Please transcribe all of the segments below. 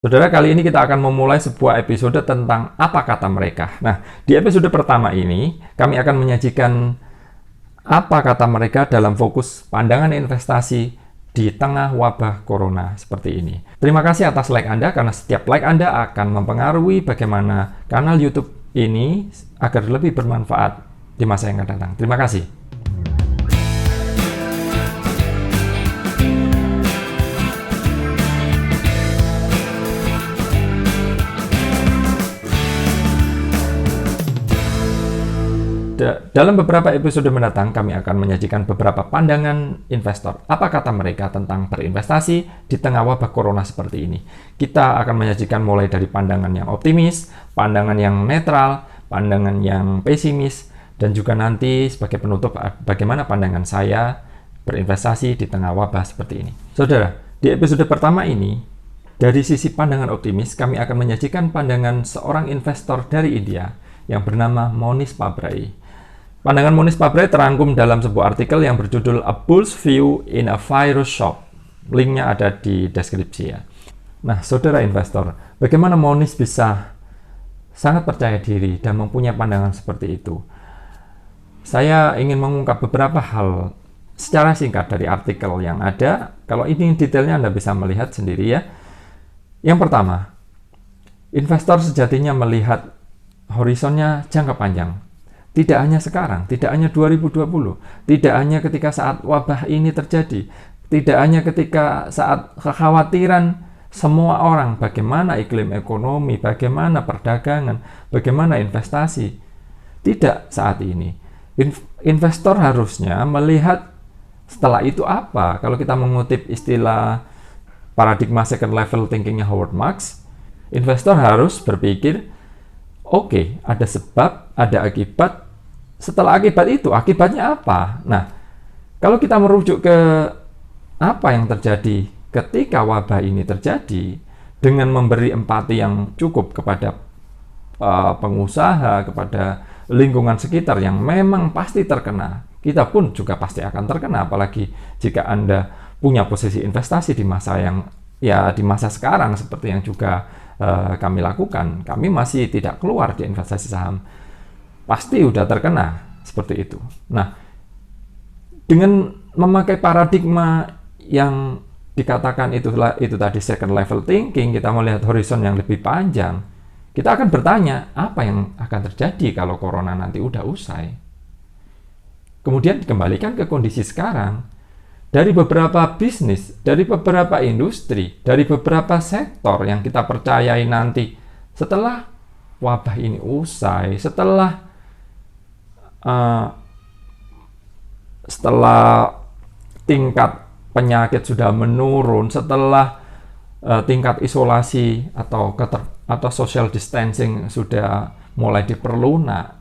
Saudara, kali ini kita akan memulai sebuah episode tentang apa kata mereka. Nah, di episode pertama ini, kami akan menyajikan apa kata mereka dalam fokus pandangan investasi di tengah wabah corona seperti ini. Terima kasih atas like Anda, karena setiap like Anda akan mempengaruhi bagaimana kanal YouTube ini agar lebih bermanfaat di masa yang akan datang. Terima kasih. Dalam beberapa episode mendatang, kami akan menyajikan beberapa pandangan investor. Apa kata mereka tentang berinvestasi di tengah wabah corona seperti ini? Kita akan menyajikan mulai dari pandangan yang optimis, pandangan yang netral, pandangan yang pesimis, dan juga nanti sebagai penutup bagaimana pandangan saya berinvestasi di tengah wabah seperti ini. Saudara, di episode pertama ini, dari sisi pandangan optimis, kami akan menyajikan pandangan seorang investor dari India yang bernama Monish Pabrai. Pandangan Monish Pabrai terangkum dalam sebuah artikel yang berjudul A Bull's View in a Virus Shock. Linknya ada di deskripsi ya. Nah, saudara investor, bagaimana Monish bisa sangat percaya diri dan mempunyai pandangan seperti itu? Saya ingin mengungkap beberapa hal secara singkat dari artikel yang ada. Kalau ini detailnya Anda bisa melihat sendiri ya. Yang pertama, investor sejatinya melihat horizonnya jangka panjang. Tidak hanya sekarang, tidak hanya 2020, tidak hanya ketika saat wabah ini terjadi, tidak hanya ketika saat kekhawatiran semua orang bagaimana iklim ekonomi, bagaimana perdagangan, bagaimana investasi. Tidak saat ini. Investor harusnya melihat setelah itu apa. Kalau kita mengutip istilah paradigma second level thinkingnya Howard Marks, investor harus berpikir, oke, ada sebab, ada akibat. Setelah akibat itu, akibatnya apa? Nah, kalau kita merujuk ke apa yang terjadi ketika wabah ini terjadi, dengan memberi empati yang cukup kepada pengusaha, kepada lingkungan sekitar yang memang pasti terkena, kita pun juga pasti akan terkena, apalagi jika Anda punya posisi investasi di masa yang, ya di masa sekarang seperti yang juga kami lakukan. Kami masih tidak keluar di investasi saham, pasti udah terkena seperti itu. Nah, dengan memakai paradigma yang dikatakan itu tadi second level thinking, kita melihat horizon yang lebih panjang, kita akan bertanya apa yang akan terjadi kalau corona nanti udah usai. Kemudian dikembalikan ke kondisi sekarang. Dari beberapa bisnis, dari beberapa industri, dari beberapa sektor yang kita percayai nanti setelah wabah ini usai, setelah tingkat penyakit sudah menurun, setelah tingkat isolasi atau social distancing sudah mulai diperlunak,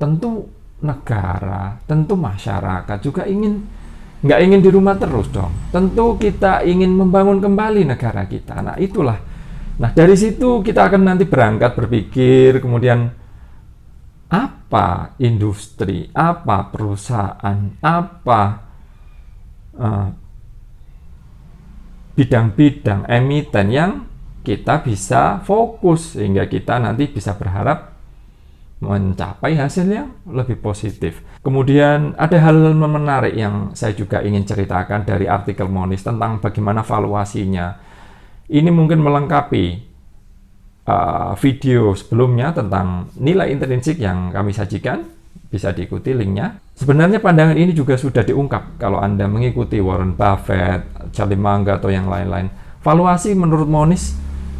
tentu negara, tentu masyarakat juga nggak ingin di rumah terus dong. Tentu kita ingin membangun kembali negara kita. Nah, itulah. Nah, dari situ kita akan nanti berangkat berpikir, kemudian apa industri, apa perusahaan, apa bidang-bidang emiten yang kita bisa fokus sehingga kita nanti bisa berharap mencapai hasil yang lebih positif. Kemudian ada hal menarik yang saya juga ingin ceritakan dari artikel Monish tentang bagaimana valuasinya. Ini mungkin melengkapi video sebelumnya tentang nilai intrinsik yang kami sajikan. Bisa diikuti linknya. Sebenarnya pandangan ini juga sudah diungkap kalau Anda mengikuti Warren Buffett, Charlie Munger, atau yang lain-lain. Valuasi menurut Monish,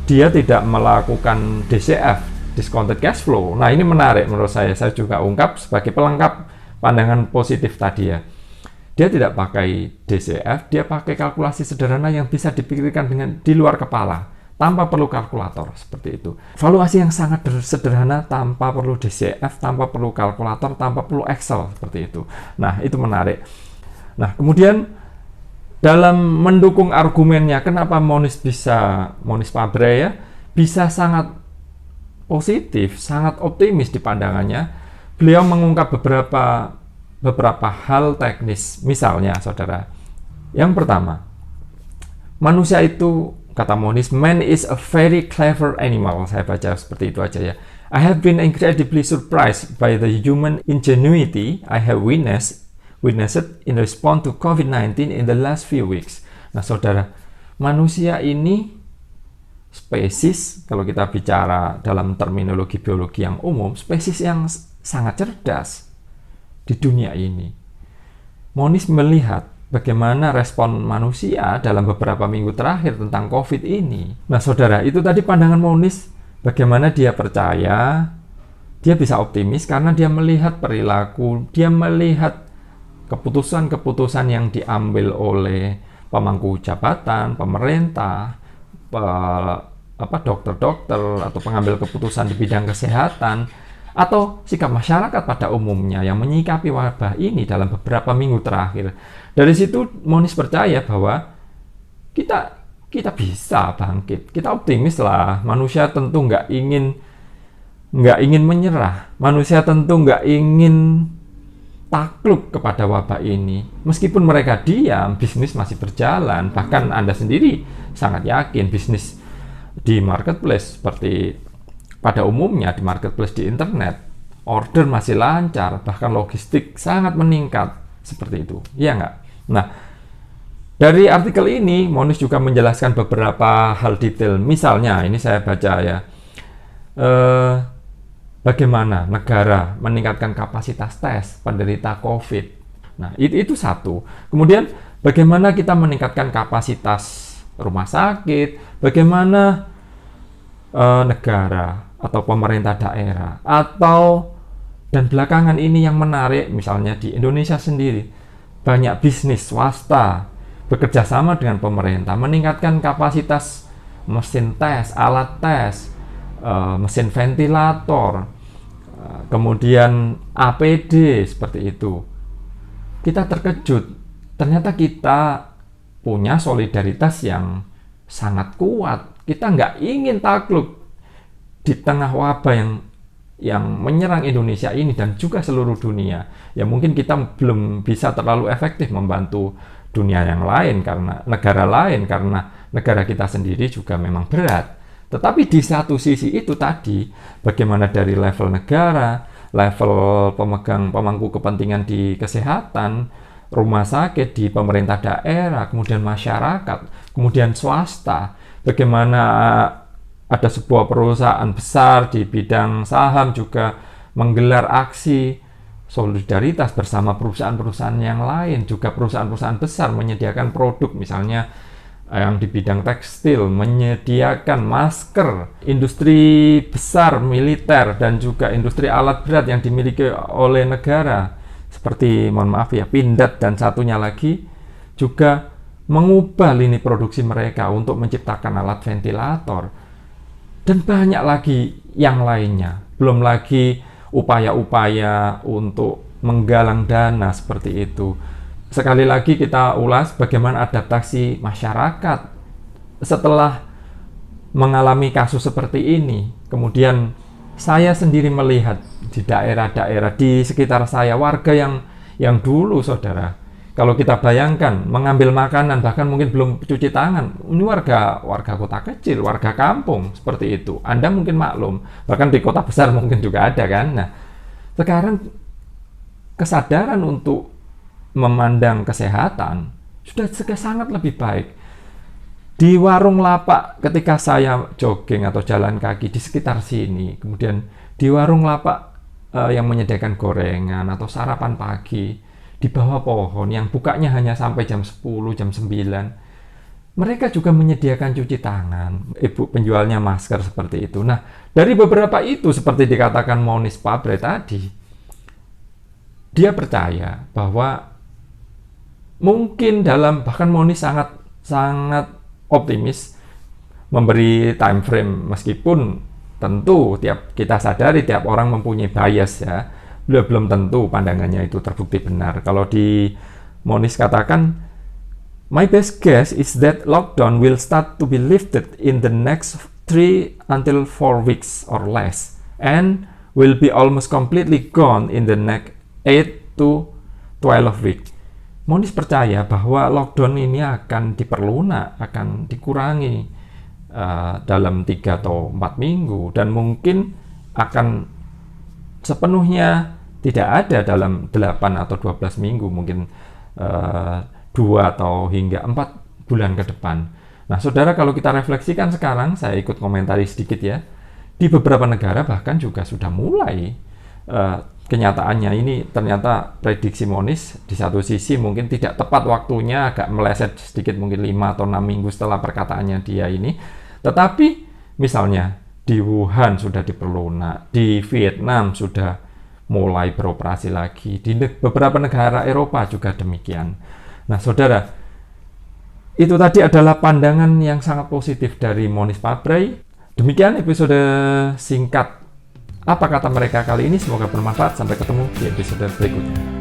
dia tidak melakukan DCF, discounted cash flow. Nah, ini menarik menurut saya. Saya juga ungkap sebagai pelengkap pandangan positif tadi ya. Dia tidak pakai DCF, dia pakai kalkulasi sederhana yang bisa dipikirkan dengan di luar kepala, tanpa perlu kalkulator, seperti itu. Valuasi yang sangat sederhana, tanpa perlu DCF, tanpa perlu kalkulator, tanpa perlu Excel, seperti itu. Nah, itu menarik. Nah, kemudian dalam mendukung argumennya, kenapa Monish Pabrai ya, bisa sangat positif, sangat optimis di pandangannya. Beliau mengungkap beberapa hal teknis. Misalnya, saudara, yang pertama, manusia itu kata Moniz, "Man is a very clever animal." Saya baca seperti itu aja ya. "I have been incredibly surprised by the human ingenuity I have witnessed in response to COVID-19 in the last few weeks." Nah, saudara, manusia ini spesies, kalau kita bicara dalam terminologi biologi yang umum, spesies yang sangat cerdas di dunia ini. Moniz melihat bagaimana respon manusia dalam beberapa minggu terakhir tentang COVID ini. Nah, saudara, itu tadi pandangan Moniz, bagaimana dia percaya, dia bisa optimis karena dia melihat perilaku, dia melihat keputusan-keputusan yang diambil oleh pemangku jabatan, pemerintah, dokter-dokter, atau pengambil keputusan di bidang kesehatan, atau sikap masyarakat pada umumnya yang menyikapi wabah ini dalam beberapa minggu terakhir. Dari situ Moniz percaya bahwa kita bisa bangkit. Kita optimis lah. Manusia tentu nggak ingin menyerah. Manusia tentu nggak ingin takluk kepada wabah ini. Meskipun mereka diam, bisnis masih berjalan. Bahkan Anda sendiri sangat yakin bisnis di marketplace seperti pada umumnya di marketplace di internet, order masih lancar, bahkan logistik sangat meningkat, seperti itu, ya nggak? Nah, dari artikel ini, Moniz juga menjelaskan beberapa hal detail. Misalnya, ini saya baca ya, bagaimana negara meningkatkan kapasitas tes penderita COVID. Nah, itu satu. Kemudian, bagaimana kita meningkatkan kapasitas rumah sakit, bagaimana negara atau pemerintah daerah, dan belakangan ini yang menarik, misalnya di Indonesia sendiri, banyak bisnis swasta bekerja sama dengan pemerintah meningkatkan kapasitas mesin tes, alat tes, mesin ventilator, kemudian APD, seperti itu. Kita terkejut, ternyata kita punya solidaritas yang sangat kuat. Kita nggak ingin takluk di tengah wabah yang menyerang Indonesia ini dan juga seluruh dunia. Ya mungkin kita belum bisa terlalu efektif membantu dunia yang lain karena negara kita sendiri juga memang berat. Tetapi di satu sisi itu tadi, bagaimana dari level negara, level pemangku kepentingan di kesehatan, rumah sakit, di pemerintah daerah, kemudian masyarakat, kemudian swasta, bagaimana ada sebuah perusahaan besar di bidang saham juga menggelar aksi solidaritas bersama perusahaan-perusahaan yang lain, juga perusahaan-perusahaan besar menyediakan produk, misalnya yang di bidang tekstil, menyediakan masker, industri besar militer, dan juga industri alat berat yang dimiliki oleh negara, seperti, mohon maaf ya, Pindad dan satunya lagi, juga mengubah lini produksi mereka untuk menciptakan alat ventilator. Dan banyak lagi yang lainnya. Belum lagi upaya-upaya untuk menggalang dana seperti itu. Sekali lagi kita ulas bagaimana adaptasi masyarakat setelah mengalami kasus seperti ini. Kemudian saya sendiri melihat di daerah-daerah di sekitar saya, warga yang dulu, saudara, kalau kita bayangkan mengambil makanan bahkan mungkin belum cuci tangan, ini warga kota kecil, warga kampung seperti itu. Anda mungkin maklum, bahkan di kota besar mungkin juga ada kan. Nah, sekarang kesadaran untuk memandang kesehatan sudah sangat lebih baik. Di warung lapak ketika saya jogging atau jalan kaki di sekitar sini, kemudian di warung lapak yang menyediakan gorengan atau sarapan pagi di bawah pohon yang bukanya hanya sampai jam 10, jam 9. Mereka juga menyediakan cuci tangan, ibu penjualnya masker seperti itu. Nah, dari beberapa itu seperti dikatakan Moniz Pabre tadi, dia percaya bahwa mungkin bahkan Moniz sangat optimis memberi time frame, meskipun tentu kita sadari tiap orang mempunyai bias ya. Belum tentu pandangannya itu terbukti benar. Kalau di Moniz katakan, "My best guess is that lockdown will start to be lifted in the next 3 until 4 weeks or less, and will be almost completely gone in the next 8 to 12 weeks." Moniz percaya bahwa lockdown ini akan diperlunak, akan dikurangi dalam 3 atau 4 minggu, dan mungkin akan sepenuhnya tidak ada dalam 8 atau 12 minggu, mungkin 2 atau hingga 4 bulan ke depan. Nah, saudara, kalau kita refleksikan sekarang, saya ikut komentari sedikit ya, di beberapa negara bahkan juga sudah mulai kenyataannya ini ternyata prediksi Monis di satu sisi mungkin tidak tepat waktunya, agak meleset sedikit, mungkin 5 atau 6 minggu setelah perkataannya dia ini. Tetapi misalnya di Wuhan sudah diperlunak, di Vietnam sudah mulai beroperasi lagi, di beberapa negara Eropa juga demikian. Nah, saudara, itu tadi adalah pandangan yang sangat positif dari Monis Pabray. Demikian episode singkat Apa Kata Mereka kali ini, semoga bermanfaat. Sampai ketemu di episode berikutnya.